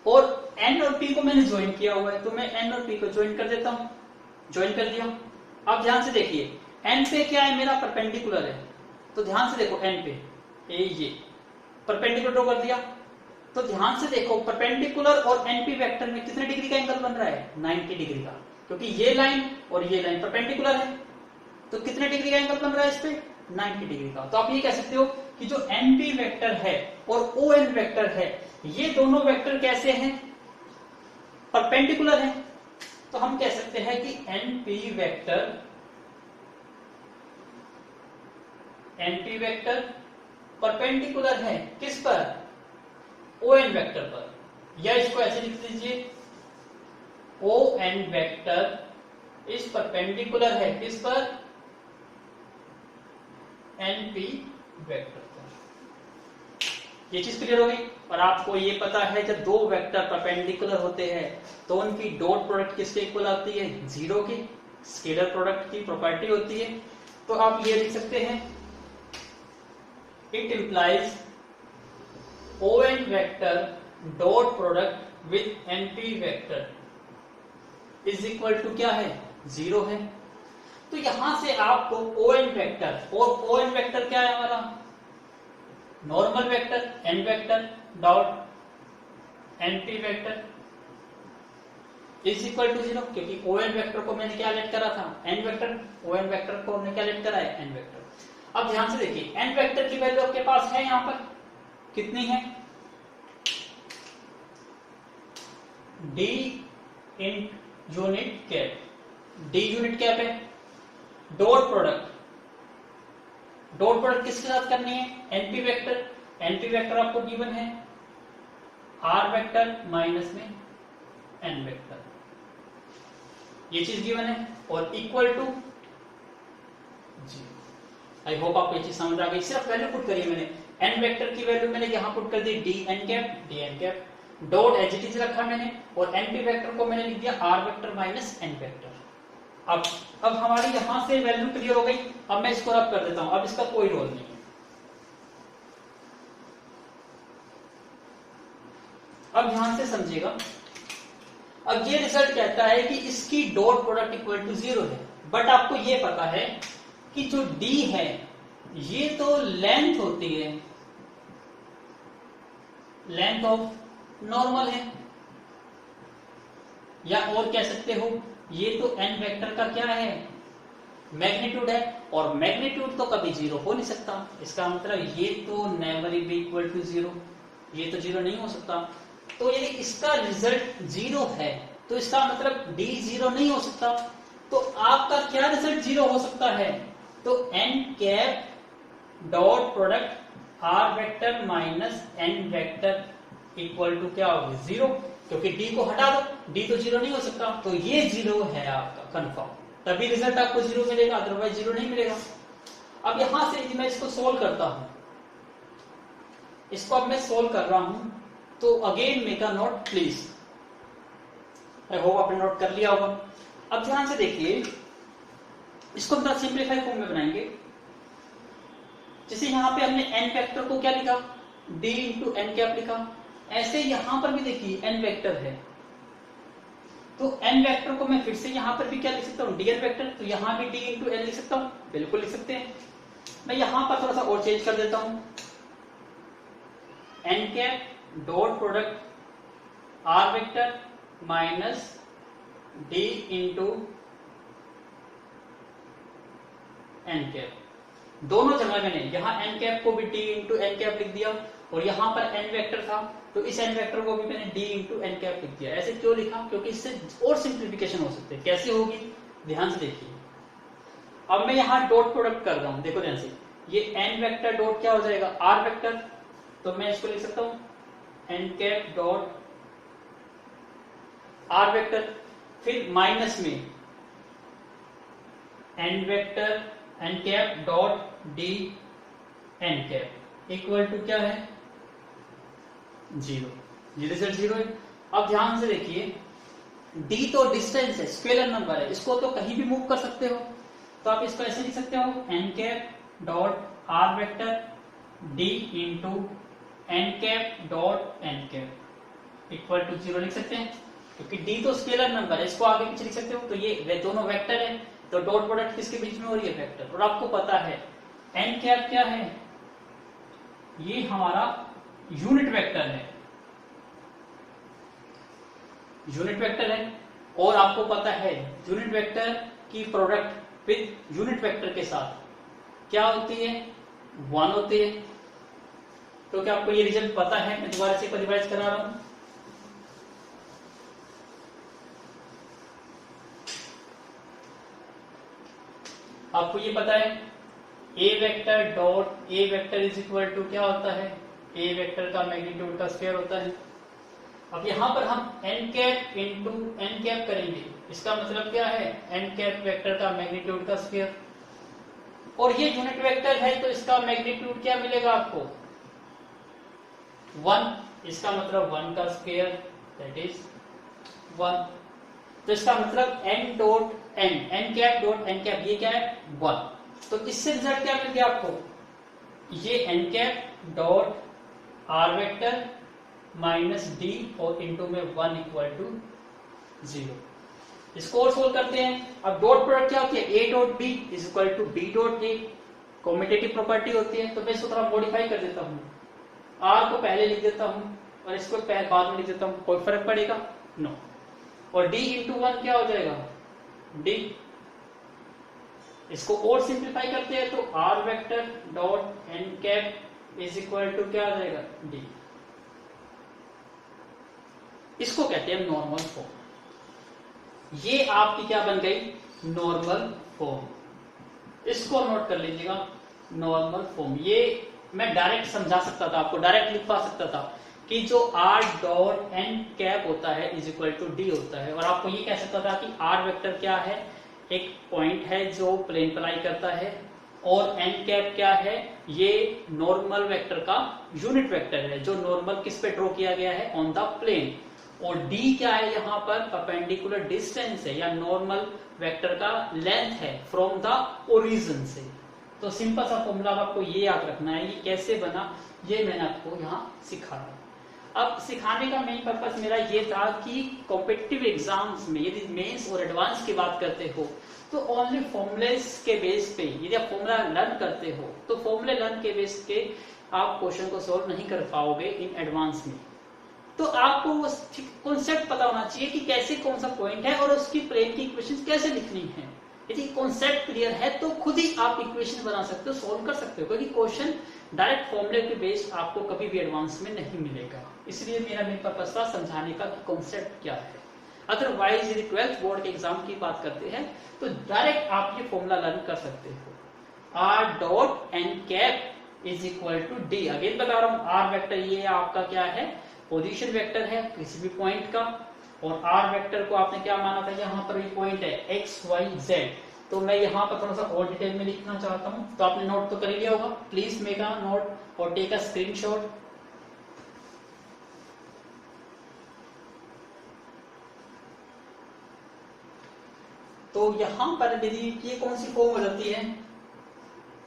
और एन और पी को मैंने ज्वाइन किया हुआ है, तो मैं एन और पी को ज्वाइन कर देता हूं, ज्वाइन कर दिया। अब ध्यान से देखिए, एन पे क्या है? मेरा परपेंडिकुलर है। तो ध्यान से देखो, एन पे ये परपेंडिकुलर ड्रॉ कर दिया। तो ध्यान से देखो, परपेंडिकुलर और एनपी वेक्टर में कितने डिग्री का एंगल बन रहा है? 90 डिग्री का, क्योंकि ये लाइन और ये लाइन परपेंडिकुलर है। तो कितने डिग्री का एंगल बन रहा है इस पे? 90 डिग्री का। तो आप ये कह सकते हो कि जो एनपी वेक्टर है और ओ एन वेक्टर है, ये दोनों वेक्टर कैसे हैं? परपेंडिकुलर है। तो हम कह सकते हैं कि एनपी वेक्टर परपेंडिकुलर है किस पर? ओ एन वेक्टर पर। या इसको ऐसे लिख दीजिए, ओ एन वेक्टर इस परपेंडिकुलर है किस पर? एनपी वेक्टर पर। ये चीज क्लियर हो गई। और आपको ये पता है जब दो वेक्टर परपेंडिकुलर होते हैं तो उनकी डॉट प्रोडक्ट किसके इक्वल आती है? जीरो की। स्केलर प्रोडक्ट की प्रॉपर्टी होती है। तो आप ये लिख सकते हैं, it implies O N vector dot product with NP vector is equal to क्या है? जीरो है। तो यहां से आपको ओ एन वेक्टर, और ओ एन वेक्टर क्या है हमारा? Normal vector N vector dot NP vector is equal to zero, क्योंकि ओ एन वेक्टर को मैंने क्या लेट करा था? N vector. O N vector को हमने क्या लेट करा है? N vector. अब ध्यान से देखिए, एन वेक्टर की वैल्यू आपके पास है यहां पर कितनी है? D in unit cap. D unit cap है। डॉट प्रोडक्ट किसके साथ करनी है? NP vector. एनपी वेक्टर आपको गिवन है आर वेक्टर माइनस में एन वेक्टर, ये चीज गिवन है। और equal to G. I hope आपको ये चीज समझ आ गई। सिर्फ वैल्यू पुट करिए मैंने, एन वेक्टर की वैल्यू मैंने यहां पुट कर दी D N cap, dot H T रखा मैंने, और एनपी वेक्टर को मैंने लिख दिया R vector minus N vector. अब हमारी यहां से वैल्यू क्लियर हो गई। अब मैं इसको रब कर देता हूं, अब इसका कोई रोल नहीं है। अब ध्यान से समझिएगा, अब ये रिजल्ट कहता है कि इसकी dot product equal to zero है। बट आपको ये पता है कि जो डी है ये तो लेंथ होती है, लेंथ ऑफ नॉर्मल है, या और कह सकते हो ये तो एन वेक्टर का क्या है? मैग्नीट्यूड है। और मैग्नीट्यूड तो कभी जीरो हो नहीं सकता। इसका मतलब ये तो never be equal to zero, ये तो जीरो नहीं हो सकता। तो यदि इसका रिजल्ट जीरो है तो इसका मतलब डी जीरो नहीं हो सकता। तो आपका क्या रिजल्ट जीरो हो सकता है? तो N cap dot product R vector minus N vector equal to क्या होगी? जीरो, क्योंकि डी को हटा दो, डी तो जीरो नहीं हो सकता। तो ये जीरो है आपका कंफर्म, तभी रिजल्ट आपको जीरो मिलेगा, अदरवाइज जीरो नहीं मिलेगा। अब यहां से यदि मैं इसको सोल्व करता हूं, इसको अब मैं सोल्व कर रहा हूं, तो again make a note please. I hope आपने नोट कर लिया होगा। अब ध्यान से देखिए, इसको थोड़ा सिंप्लीफाई फॉर्म में बनाएंगे। जैसे यहां पे हमने एन वेक्टर को क्या लिखा? डी इंटू एन कैप लिखा। ऐसे यहां पर भी देखिए एन वेक्टर है, तो एन वेक्टर को मैं फिर से यहां पर भी क्या लिख सकता हूं? D N vector. तो यहां भी डी इंटू एन लिख सकता हूं, बिल्कुल लिख सकते हैं। मैं यहां पर थोड़ा सा और चेंज कर देता हूं, N cap dot product R vector minus d into N cap. दोनों जगह मैंने यहाँ एन कैप को भी d इंटू एन कैप लिख दिया और यहाँ पर एन वेक्टर था तो इस एन वेक्टर को भी मैंने d इंटू एन कैप लिख दिया। ऐसे क्यों लिखा? क्योंकि इससे और सिंप्लीफिकेशन हो सकते हैं। कैसे होगी ध्यान से देखिए। अब मैं यहाँ डॉट प्रोडक्ट कर रहा हूं, देखो ध्यान से, ये एन वेक्टर डॉट क्या हो जाएगा आर वेक्टर, तो मैं इसको लिख सकता हूं N cap dot R vector, फिर माइनस में N vector N cap dot D N cap equal to क्या है 0। ये रिजल्ट 0 है। अब ध्यान से देखिए, d तो डिस्टेंस है, स्केलर नंबर है, इसको तो कहीं भी मूव कर सकते हो, तो आप इसको ऐसे लिख सकते हो N cap dot R vector d into N cap dot N cap equal to 0 लिख सकते हैं, क्योंकि d तो स्केलर नंबर है, इसको आगे पीछे लिख सकते हो। तो ये दोनों वेक्टर है, तो डॉट प्रोडक्ट किसके बीच में हो रही है वेक्टर। और आपको पता है एन कैप क्या है, ये हमारा यूनिट वेक्टर है, यूनिट वेक्टर है। और आपको पता है यूनिट वेक्टर की प्रोडक्ट विद यूनिट वेक्टर के साथ क्या होती है 1 होती है। तो क्या आपको ये रिजल्ट पता है? मैं दोबारा से रिवाइज करा रहा हूं। आपको ये पता है A vector dot A vector is equal to क्या होता है, ए वेक्टर का मैग्नीट्यूड का स्क्वायर होता है। अब यहां पर हम N cap into N cap करेंगे, इसका मतलब क्या है एन कैप वेक्टर का मैग्नीट्यूड का स्क्वायर, और ये यूनिट वेक्टर है तो इसका मैग्नीट्यूड क्या मिलेगा आपको 1, इसका मतलब 1 का स्क्वायर दैट इज 1। तो इसका मतलब N dot N, N cap dot N cap, ये क्या है 1। तो इससे रिजल्ट क्या मिल गया आपको, ये N cap dot R vector minus D और इंटू में 1 इक्वल टू 0। इसको और सोल्व करते हैं। अब डॉट प्रोडक्ट क्या होती है, A dot B is equal to B dot A, commutative property होती है। तो मैं इसको थोड़ा मॉडिफाई कर देता हूँ, आर को पहले लिख देता हूँ और इसको बाद में लिख देता हूँ, कोई फर्क पड़ेगा नो। और d इंटू 1 क्या हो जाएगा d, इसको और सिंप्लीफाई करते हैं तो R vector dot N cap is equal to क्या आ जाएगा d। इसको कहते हैं नॉर्मल फॉर्म। ये आपकी क्या बन गई नॉर्मल फॉर्म, इसको नोट कर लीजिएगा नॉर्मल फॉर्म। ये मैं डायरेक्ट समझा सकता था आपको, डायरेक्ट लिखवा सकता था कि जो आर डॉट एन कैप होता है इज इक्वल टू डी होता है, और आपको ये कह सकता था कि आर वेक्टर क्या है, एक पॉइंट है जो प्लेन पर लाई करता है, और एन कैप क्या है, ये नॉर्मल वेक्टर का यूनिट वेक्टर है जो नॉर्मल किस पे ड्रॉ किया गया है ऑन द प्लेन। और d क्या है, यहाँ पर परपेंडिकुलर डिस्टेंस है या नॉर्मल वेक्टर का लेंथ है फ्रॉम द ओरिजिन से। तो सिंपल सा फॉर्मूला आपको ये याद रखना है, ये कैसे बना ये मैंने आपको यहाँ सिखाया। अब सिखाने का मेन पर्पस मेरा ये था कि कॉम्पिटिटिव एग्जाम्स में यदि मेंस और एडवांस की बात करते हो तो ओनली फॉर्मुलेस के बेस पे, यदि आप फॉर्मूला लर्न करते हो तो फॉर्मूले लर्न के बेस पे आप क्वेश्चन को सोल्व नहीं कर पाओगे इन एडवांस में। तो आपको वो कॉन्सेप्ट पता होना चाहिए कि कैसे कौन सा पॉइंट है और उसकी प्लेन की इक्वेशन कैसे लिखनी है। यदि कॉन्सेप्ट क्लियर है तो खुद ही आप इक्वेशन बना सकते हो, सोल्व कर सकते हो, क्योंकि क्वेश्चन डायरेक्ट फॉर्मूले के बेस आपको कभी भी एडवांस में नहीं मिलेगा। इसलिए मेरा मेन पर्पस था समझाने का कि कॉन्सेप्ट क्या है। अदरवाइज यदि 12th बोर्ड के एग्जाम की बात करते हैं तो डायरेक्ट आप ये फॉर्मूला लर्न कर सकते हो, R dot N cap is equal to D. Again बता रहा हूं आर वेक्टर ये आपका क्या है, पोजीशन वेक्टर है किसी भी पॉइंट का, और आर वेक्टर को आपने क्या माना था, यहाँ पर ये पॉइंट है एक्स वाई जेड। तो मैं यहाँ पर थोड़ा सा और डिटेल में लिखना चाहता हूँ, तो आपने नोट तो कर लिया होगा, प्लीज मेक अ नोट और टेक अ स्क्रीनशॉट। तो यहाँ पर यदि ये कौन सी फॉर्म हो जाती है,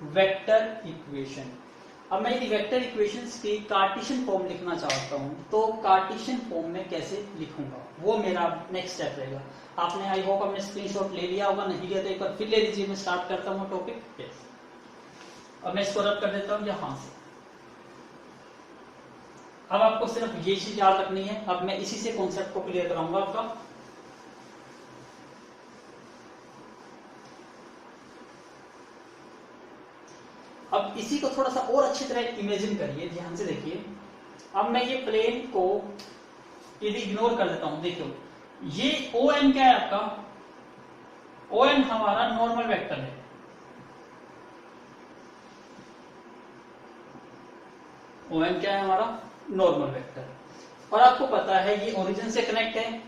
वेक्टर इक्वेशन। अब मैं यदि वेक्टर इक्वेशंस की कार्टेशियन फॉर्म लिखना चाहता हूं तो कार्टेशियन फॉर्म में कैसे लिखूंगा वो मेरा नेक्स्ट स्टेप रहेगा। आपने आई होप अपने स्क्रीनशॉट ले लिया होगा, नहीं लिया तो एक बार फिर ले लीजिए। मैं स्टार्ट करता हूं टॉपिक। यस, अब मैं इसको रब कर देता हूं यहां से। अब आपको सिर्फ ये चीज याद रखनी है, अब मैं इसी से कॉन्सेप्ट को क्लियर कराऊंगा आपका। अब इसी को थोड़ा सा और अच्छी तरह इमेजिन करिए, ध्यान से देखिए। अब मैं ये प्लेन को यदि इग्नोर कर देता हूं, देखो ये ओ एन क्या है आपका, ओ एन हमारा नॉर्मल वेक्टर है, ओ एन क्या है हमारा नॉर्मल वेक्टर। और आपको पता है ये ओरिजिन से कनेक्ट है,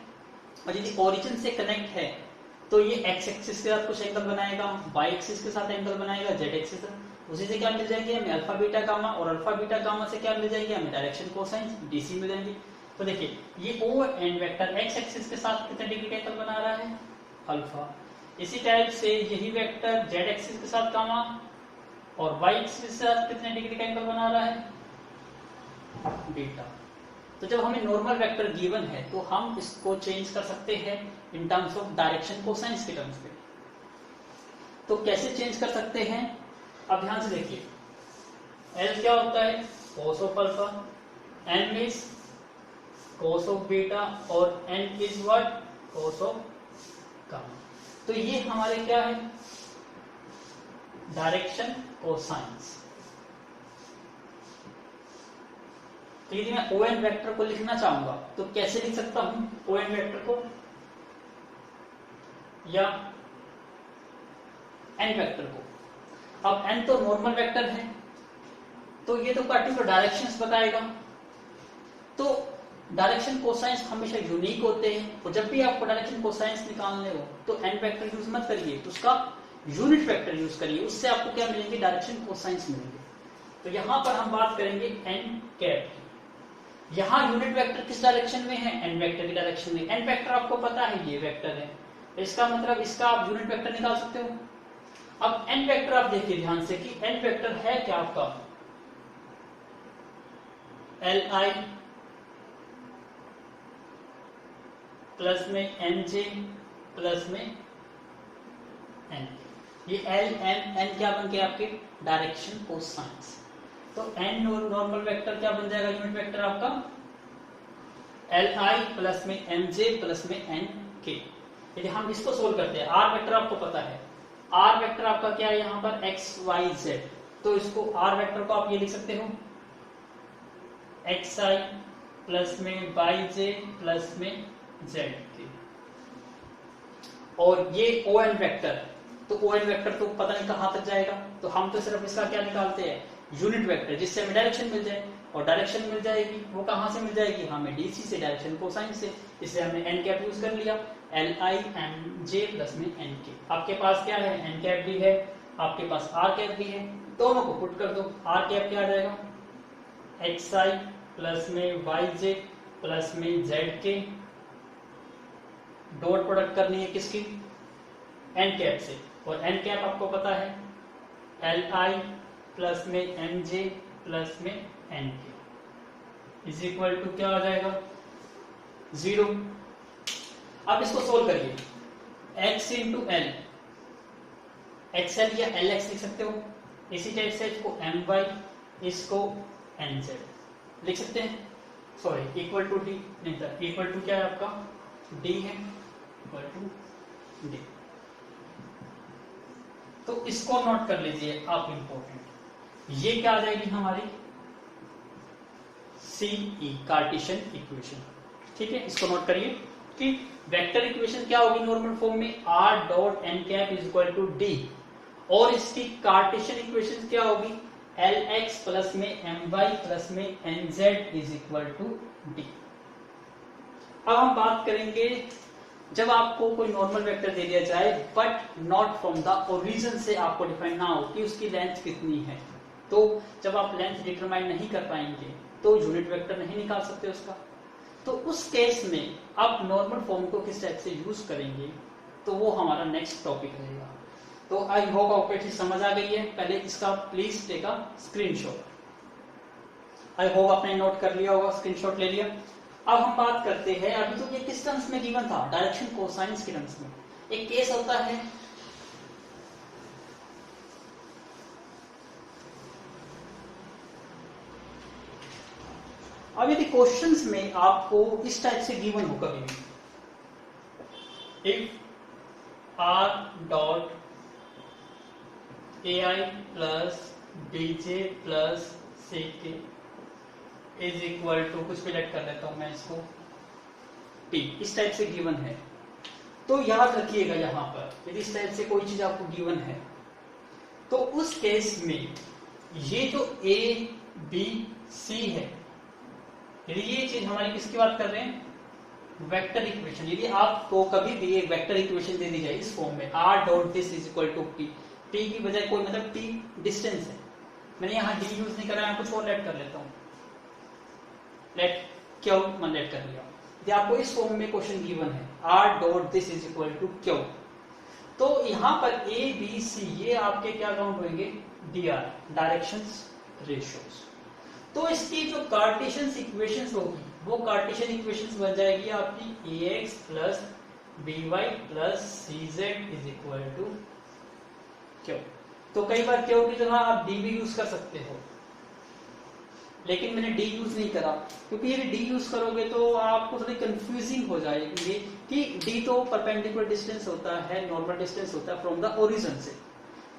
और यदि ओरिजिन से कनेक्ट है तो ये एक्स एक्सिस के साथ कुछ एंगल बनाएगा, वाई एक्सिस के साथ एंगल बनाएगा, जेड एक्सिस, उसी से क्या मिल जाएंगे हमें अल्फा बीटा गामा, और अल्फा बीटा गामा से क्या मिल जाएंगे हमें डायरेक्शन कोसाइन डीसी मिल जाएंगे। तो देखिए ये O N vector X axis के साथ कितने डिग्री का एंगल बना रहा है, अल्फा। इसी टाइप से यही वेक्टर जेड एक्सिस के साथ गामा और वाई एक्सिस के साथ कितने डिग्री का एंगल बना रहा है, बीटा। तो जब हमें नॉर्मल वेक्टर गिवन है तो हम इसको चेंज कर सकते हैं in terms of direction cosines के टर्म्स में। तो कैसे चेंज कर सकते हैं, अब ध्यान से देखिए। एल क्या होता है, cos of alpha, N is cos of beta और N is what, cos of gamma. तो ये हमारे क्या है, डायरेक्शन कोसाइंस। तो यदि मैं ओ एन वेक्टर को लिखना चाहूंगा तो कैसे लिख सकता हूं ओ एन वेक्टर को, या एन वेक्टर को। अब एन तो नॉर्मल वेक्टर है, तो ये तो पर्टिकुलर डायरेक्शंस बताएगा। तो डायरेक्शन कोसाइंस हमेशा यूनिक होते हैं, और जब भी आपको डायरेक्शन कोसाइंस निकालने हो तो एन वेक्टर यूज मत करिए, उसका यूनिट वेक्टर यूज करिए, उससे आपको क्या मिलेंगे, डायरेक्शन कोसाइंस मिलेंगे। तो यहां पर हम बात करेंगे एन कैप। यहां यूनिट वेक्टर किस डायरेक्शन में है, एन वेक्टर की डायरेक्शन में। एन वेक्टर आपको पता है ये वेक्टर है, इसका मतलब इसका आप यूनिट वेक्टर निकाल सकते हो। अब एन वेक्टर आप देखिए ध्यान से कि एन वेक्टर है क्या आपका, एल आई प्लस में एन जे प्लस में एन। ये एल एन एन क्या बन गया आपके, डायरेक्शन कोसाइंस। तो एन नॉर्मल वेक्टर क्या बन जाएगा, यूनिट वेक्टर आपका एल आई प्लस में एम जे प्लस में एन के। यदि हम इसको सोल्व करते हैं, आर वेक्टर आपको पता है, आर वेक्टर आपका क्या है यहां पर एक्स वाई जेड। तो इसको आर वेक्टर को आप ये लिख सकते हो एक्स आई प्लस में वाई जे प्लस में जेड के। और ये ओ एन वेक्टर, तो ओ एन वेक्टर तो पता नहीं कहां तक जाएगा, तो हम तो सिर्फ इसका क्या निकालते हैं, यूनिट वेक्टर, जिससे हमें डायरेक्शन मिल जाए। और डायरेक्शन मिल जाएगी वो कहां से मिल जाएगी, हमें डीसी से, डायरेक्शन कोसाइन से। इसलिए हमने एन कैप यूज कर लिया, L I M J plus में एन के। आपके पास क्या है, एन कैप भी है, आपके पास आर कैप भी है, दोनों को पुट कर दो। आर कैप क्या आ जाएगा, एक्स आई प्लस में वाई जे प्लस में जेड के, डॉट प्रोडक्ट करनी है किसकी, एन कैप से। और एन कैप आपको पता है एल आई प्लस में एम जे प्लस में एन के इज इक्वल टू क्या आ जाएगा, 0। अब इसको सोल्व करिए, x इंटू एल, एक्सएल या एल एक्स लिख सकते हो। इसी टाइप से इसको एम वाई, इसको एन जेड लिख सकते हैं। सॉरी, इक्वल टू डी नहीं था, इक्वल टू क्या है आपका, डी है, इक्वल टू डी। तो इसको नोट कर लीजिए आप, इंपॉर्टेंट। ये क्या आ जाएगी हमारी सीई, कार्टेशियन इक्वेशन। ठीक है, इसको नोट करिए कि वेक्टर इक्वेशन क्या होगी नॉर्मल फॉर्म में, R dot N cap is equal to D, और इसकी कार्टेशियन इक्वेशन क्या होगी, एल एक्स प्लस में एम वाई प्लस में N Z is equal to D. अब हम बात करेंगे जब आपको कोई नॉर्मल वेक्टर दे दिया जाए but not from the origin से आपको डिफाइन ना हो कि उसकी लेंथ कितनी है। तो जब आप लेंथ डिटरमाइन नहीं कर पाएंगे तो यूनिट वेक्टर नहीं निकाल सकते उसका। तो उस केस में आप नॉर्मल फॉर्म को किस टाइप से यूज करेंगे, तो वो हमारा नेक्स्ट टॉपिक रहेगा। तो आई होप आपको अच्छी समझ आ गई है। पहले इसका please take a screenshot. I hope आपने नोट कर लिया होगा, स्क्रीनशॉट ले लिया। अब हम बात करते हैं, अभी तो ये किस टर्म्स में गिवन था, डायरेक्शन कोसाइंस के टर्म्स में। एक केस होता है अब यदि क्वेश्चंस में आपको इस टाइप से गिवन हो कभी भी, if r dot a i plus dj plus ck is equal to, कुछ भी लेट कर लेता हूं मैं इसको, p, इस टाइप से गिवन है। तो याद रखिएगा यहाँ पर यदि इस टाइप से कोई चीज आपको गिवन है तो उस केस में ये जो a b c है, यदि ये चीज हमारी किसकी बात कर रहे हैं, वेक्टर इक्वेशन, यदि आपको कभी भी एक वेक्टर इक्वेशन दे दी जाए इस फॉर्म में r dot this is equal to p, p की बजाय कोई मतलब t डिस्टेंस है, मैंने यहाँ d यूज नहीं करा, कुछ और लेट कर लेता हूँ, लेट क्यू मैं लेट कर लिया। यदि आपको इस फॉर्म में क्वेश्चन गिवन है r dot this is equal to q, तो यहाँ पर a b c ये आपके क्या काउंट होंगे, dr, डायरेक्शंस रेशियोज। तो इसकी जो कार्टेशियन इक्वेशंस होगी वो कार्टेशियन इक्वेशंस बन जाएगी आपकी ax plus by plus cz is equal to q. तो कई बार क्यू की जगह आप d भी यूज कर सकते हो, लेकिन मैंने d यूज नहीं करा क्योंकि यदि d यूज करोगे तो आपको थोड़ी कंफ्यूजिंग हो जाएगी कि d तो परपेंडिकुलर डिस्टेंस होता है, नॉर्मल डिस्टेंस होता है फ्रॉम द ओरिजिन से,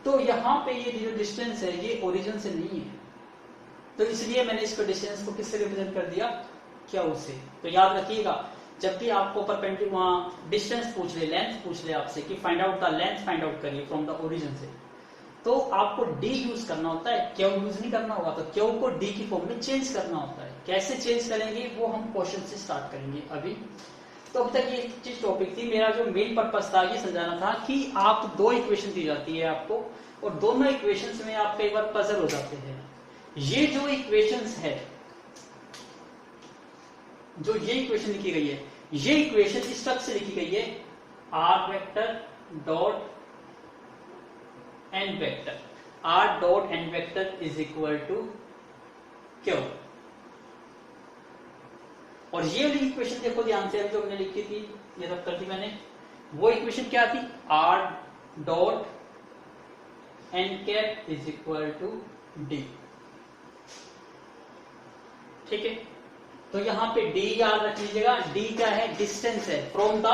तो यहाँ पे ये जो डिस्टेंस है ये ओरिजिन से नहीं है, तो इसलिए मैंने इसको डिस्टेंस को किससे रिप्रेजेंट कर दिया, क्यू से। तो याद रखिएगा जब भी आपको परपेंडिकुलर डिस्टेंस पूछ ले, लेंथ पूछ ले आपसे कि find out the length, find out करिए फ्रॉम द ओरिजिन से, तो आपको d यूज करना होता है, क्यू यूज नहीं करना होगा। तो क्यू को d की फॉर्म में चेंज करना होता है, कैसे चेंज करेंगे वो हम क्वेश्चन से स्टार्ट करेंगे अभी। तो अब तक ये चीज टॉपिक थी, मेरा जो मेन पर्पस था ये समझाना था कि आप दो इक्वेशन दी जाती है आपको, और दोनों इक्वेशंस में आप कई बार पजल हो जाते हैं। ये जो इक्वेशंस है, जो ये इक्वेशन लिखी गई है, ये इक्वेशन इस तरह से लिखी गई है r vector dot n vector, r dot n vector is equal to q. और ये वाली इक्वेशन देखो ध्यान से, जो मैंने लिखी थी, ये रब कर दी मैंने, वो इक्वेशन क्या थी, r dot n cap is equal to d। ठीक है, तो यहाँ पे d याद रख लीजिएगा, d क्या है, डिस्टेंस है फ्रॉम द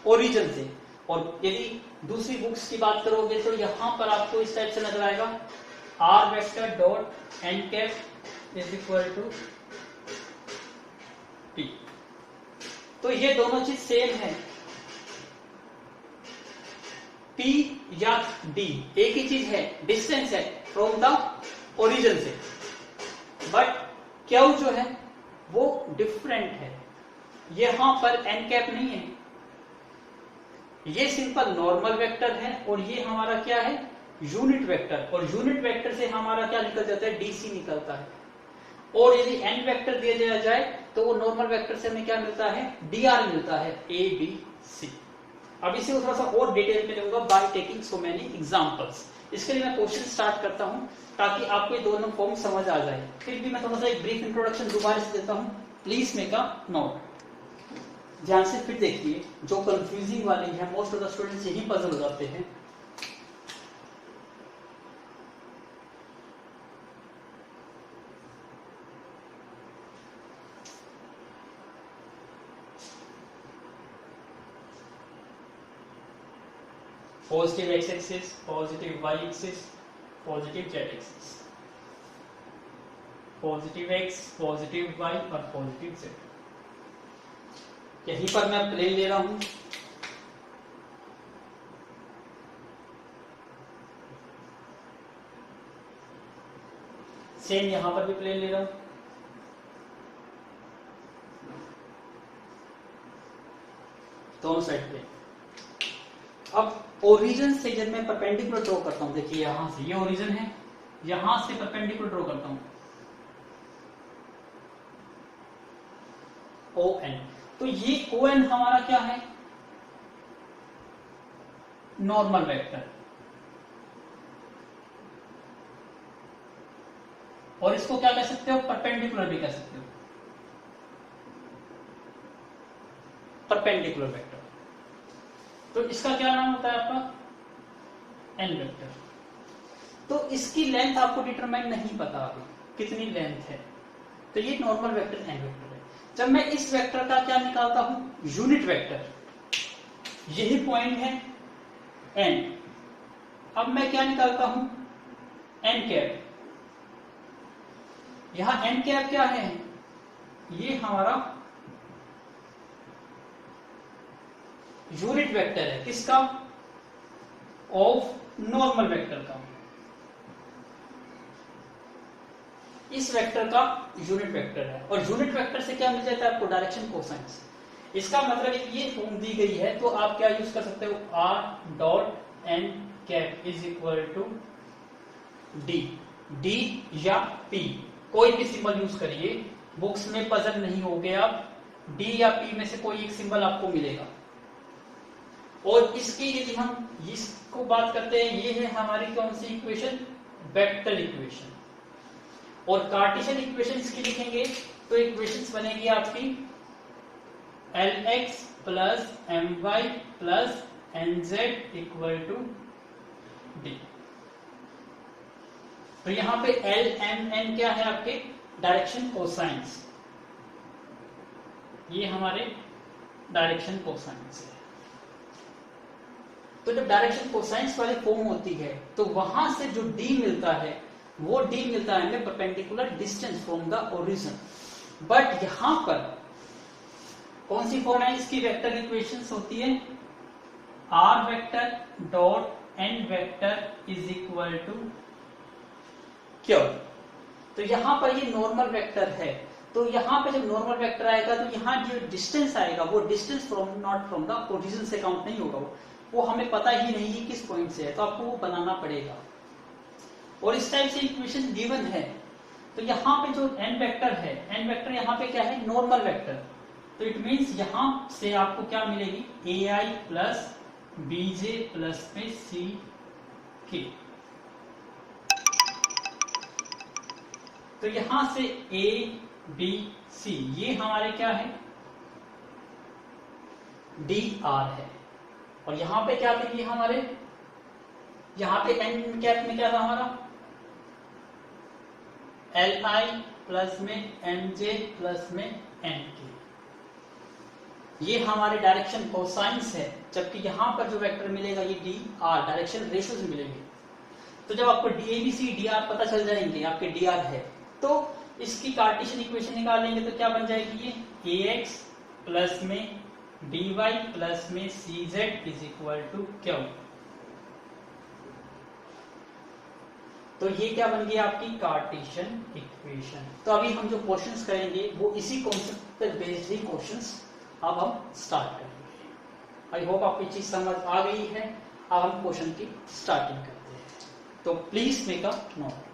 ओरिजिन से। और यदि दूसरी बुक्स की बात करोगे तो यहाँ पर आपको इस टाइप से नजर आएगा r vector dot n cap is equal to p। तो ये दोनों चीज सेम है, p या d एक ही चीज है, डिस्टेंस है फ्रॉम द ओरिजिन से, बट क्यू जो है वो डिफरेंट है। यहां पर n कैप नहीं है, ये सिंपल नॉर्मल वेक्टर है, और ये हमारा क्या है, यूनिट वेक्टर, और यूनिट वेक्टर से हमारा क्या निकल जाता है, dc निकलता है। और यदि n वेक्टर दिया दिया जाए तो वो नॉर्मल वेक्टर से हमें क्या मिलता है, dr मिलता है, a b c। अब इसे थोड़ा सा और डिटेल में लूंगा by taking so many examples. इसके लिए मैं क्वेश्चन स्टार्ट करता हूं ताकि आपको ये दोनों फॉर्म समझ आ जाए। फिर भी मैं थोड़ा सा एक ब्रीफ इंट्रोडक्शन दोबारा से देता हूं, प्लीज मेक अ नोट। ध्यान से फिर देखिए, जो कंफ्यूजिंग वाली है, मोस्ट ऑफ द स्टूडेंट्स यही पजल हो जाते हैं। Positive x axis, positive y axis, positive z axis, positive x, positive y और पॉजिटिव जेड। यहीं पर मैं प्लेन ले रहा हूं, सेम यहां पर भी प्लेन ले रहा हूं, दोनों साइड पे। अब ओरिजिन से जब मैं परपेंडिकुलर ड्रॉ करता हूं, देखिए यहां से ये ओरिजिन है, यहां से परपेंडिकुलर ड्रॉ करता हूं ON, तो ये ON हमारा क्या है, नॉर्मल वेक्टर, और इसको क्या कह सकते हो, परपेंडिकुलर भी कह सकते हो, परपेंडिकुलर वेक्टर। तो इसका क्या नाम होता है आपका, n वेक्टर। तो इसकी लेंथ आपको डिटरमाइन नहीं पता अभी कितनी लेंथ है, तो ये नॉर्मल वेक्टर n वेक्टर है। जब मैं इस वेक्टर का क्या निकालता हूं, यूनिट वेक्टर, यही पॉइंट है n। अब मैं क्या निकालता हूं, n कैप, यहाँ n कैप क्या है, ये हमारा यूनिट वेक्टर है, किसका, ऑफ नॉर्मल वेक्टर का, इस वेक्टर का यूनिट वेक्टर है। और यूनिट वेक्टर से क्या मिल जाता है आपको, डायरेक्शन कोसाइंस। इसका मतलब ये फॉर्म दी गई है तो आप क्या यूज कर सकते हो, r dot n cap is equal to d या p, कोई भी सिंबल यूज करिए, बुक्स में पजल नहीं होगे आप, d या p में से कोई एक सिंबल आपको मिलेगा। और इसकी यदि हम इसको बात करते हैं, ये है हमारी कौन सी इक्वेशन, वेक्टर इक्वेशन। और कार्टेशियन इक्वेशन इसकी लिखेंगे तो इक्वेशंस बनेगी आपकी Lx plus my plus nz equal to d। तो यहां पे L M N क्या है आपके, डायरेक्शन कोसाइंस, ये हमारे डायरेक्शन कोसाइंस है। तो जब डायरेक्शन कोसाइंस वाली फॉर्म होती है तो वहां से जो d मिलता है वो d मिलता है हमें perpendicular distance from the origin. But यहां पर कौन सी फॉर्म है इसकी, वेक्टर इक्वेशंस होती है r vector dot n vector is equal to q। तो यहां पर ये नॉर्मल वेक्टर है, तो यहां पे जब नॉर्मल वेक्टर आएगा तो यहां जो डिस्टेंस आएगा वो distance from not from the origin से काउंट नहीं होगा, वो हमें पता ही नहीं है किस पॉइंट से है, तो आपको वो बनाना पड़ेगा। और इस टाइप से इक्वेशन गिवन है, तो यहाँ पे जो n वेक्टर है, n वेक्टर यहाँ पे क्या है, नॉर्मल वेक्टर, तो इट मींस यहाँ से आपको क्या मिलेगी, ai प्लस bj प्लस में ck। तो यहां से a b c ये हमारे क्या है, dr है। और यहां पे क्या थे, ये हमारे यहां पे n कैप में क्या था हमारा, Li प्लस में mj प्लस में nk, ये हमारे डायरेक्शन कोसाइंस है। जबकि यहां पर जो वेक्टर मिलेगा ये dr, डायरेक्शन रेशियोज मिलेंगे। तो जब आपको abc dr पता चल जाएंगे, आपके dr है, तो इसकी कार्टेशियन इक्वेशन निकालेंगे तो क्या बन जाएगी, ये ax प्लस में dy प्लस में cz is equal to q। तो ये क्या बन गई आपकी कार्टेशियन इक्वेशन। तो अभी हम जो क्वेश्चंस करेंगे वो इसी कॉन्सेप्ट पर बेस्ड ही क्वेश्चंस अब हम स्टार्ट करेंगे। आई होप आपको चीज समझ आ गई है। अब हम क्वेश्चन की स्टार्टिंग करते हैं, तो प्लीज मेक अ नोट।